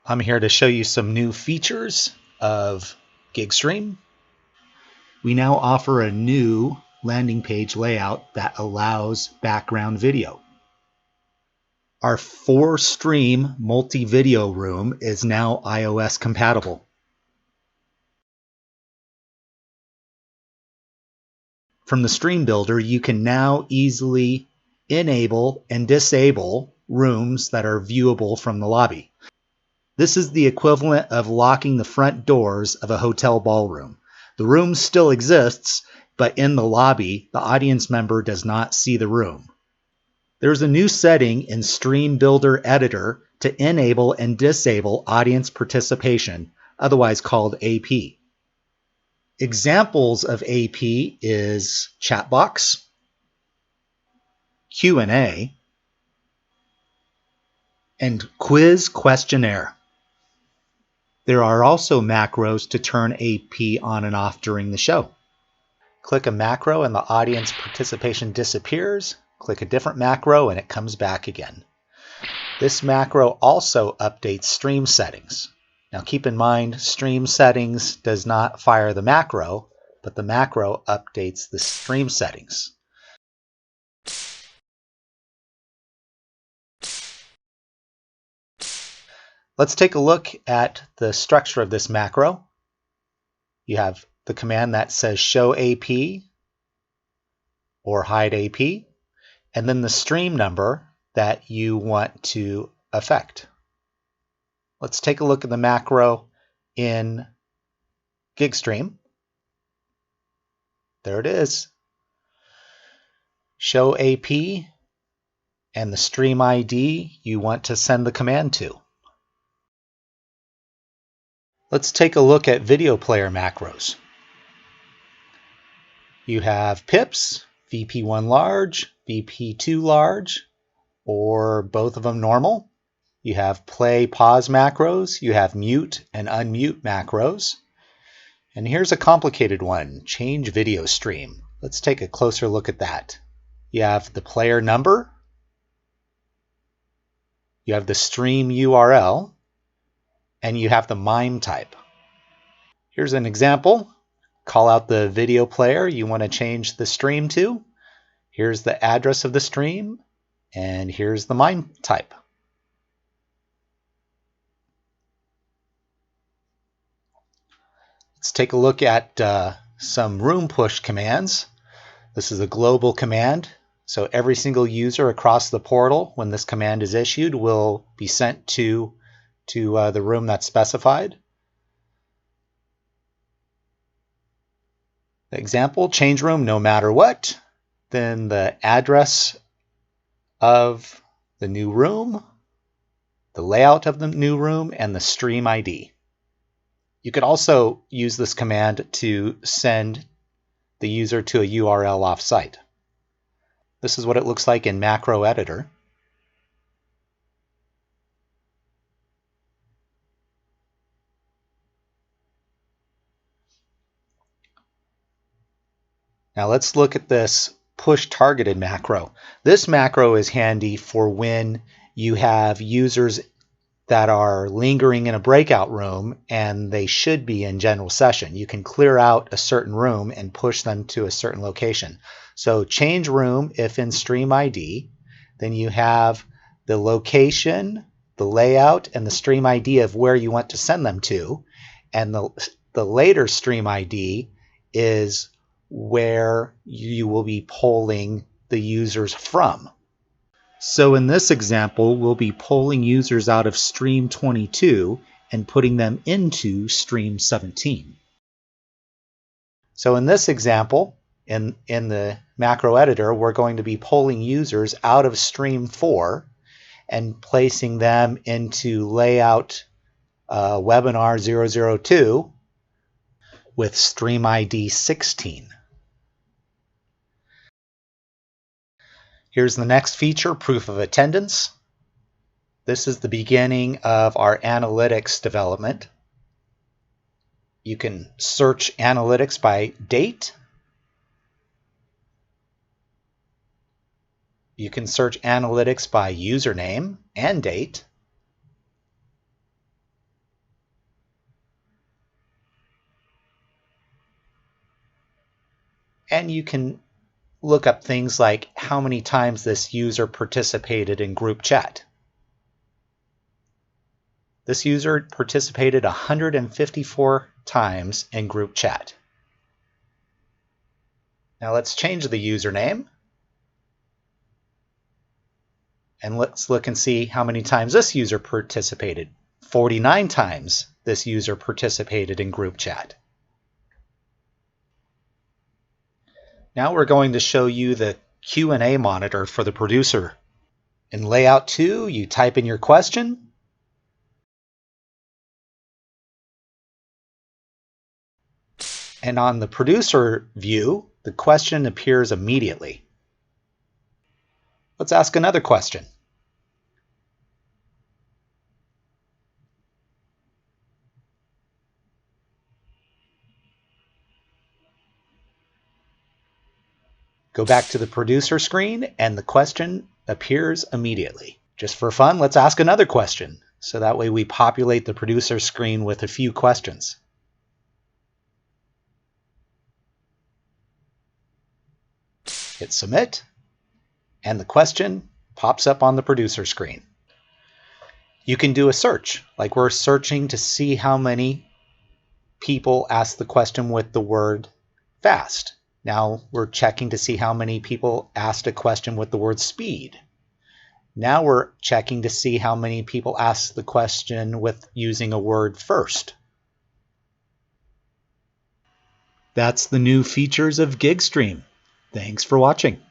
I'm here to show you some new features of GigStream. We now offer a new landing page layout that allows background video. Our 4-stream multi-video room is now iOS compatible. From the Stream Builder, you can now easily enable and disable rooms that are viewable from the lobby. This is the equivalent of locking the front doors of a hotel ballroom. The room still exists, but in the lobby, the audience member does not see the room. There's a new setting in Stream Builder Editor to enable and disable audience participation, otherwise called AP. Examples of AP is Chatbox, Q&A, and Quiz Questionnaire. There are also macros to turn AP on and off during the show. Click a macro and the audience participation disappears. Click a different macro and it comes back again. This macro also updates stream settings. Now keep in mind, stream settings does not fire the macro, but the macro updates the stream settings. Let's take a look at the structure of this macro. You have the command that says show AP or hide AP, and then the stream number that you want to affect. Let's take a look at the macro in GigStream. There it is. Show AP and the stream ID you want to send the command to. Let's take a look at video player macros. You have pips, VP1 large, VP2 large, or both of them normal. You have play, pause macros. You have mute and unmute macros. And here's a complicated one, change video stream. Let's take a closer look at that. You have the player number. You have the stream URL. And you have the MIME type. Here's an example. Call out the video player you want to change the stream to. Here's the address of the stream. And here's the MIME type. Let's take a look at some room push commands. This is a global command. So every single user across the portal, when this command is issued, will be sent to the room that's specified. The example, change room no matter what. Then the address of the new room, the layout of the new room, and the stream ID. You could also use this command to send the user to a URL offsite. This is what it looks like in Macro Editor. Now let's look at this push targeted macro. This macro is handy for when you have users that are lingering in a breakout room and they should be in general session. You can clear out a certain room and push them to a certain location. So change room if in stream ID, then you have the location, the layout, and the stream ID of where you want to send them to. And the later stream ID is where you will be polling the users from. So in this example, we'll be polling users out of stream 22 and putting them into stream 17. So in this example, in the macro editor, we're going to be polling users out of stream 4 and placing them into layout webinar 002 with stream ID 16. Here's the next feature, proof of attendance. This is the beginning of our analytics development. You can search analytics by date. You can search analytics by username and date. And you can look up things like how many times this user participated in group chat. This user participated 154 times in group chat. Now let's change the username. And let's look and see how many times this user participated. 49 times this user participated in group chat. Now we're going to show you the Q&A monitor for the producer. In Layout 2, you type in your question. And on the producer view, the question appears immediately. Let's ask another question. Go back to the producer screen and the question appears immediately. Just for fun, let's ask another question. So that way we populate the producer screen with a few questions. Hit submit, and the question pops up on the producer screen. You can do a search, like we're searching to see how many people asked the question with the word fast. Now we're checking to see how many people asked a question with the word speed. Now we're checking to see how many people asked the question with using a word first. That's the new features of GigStream. Thanks for watching.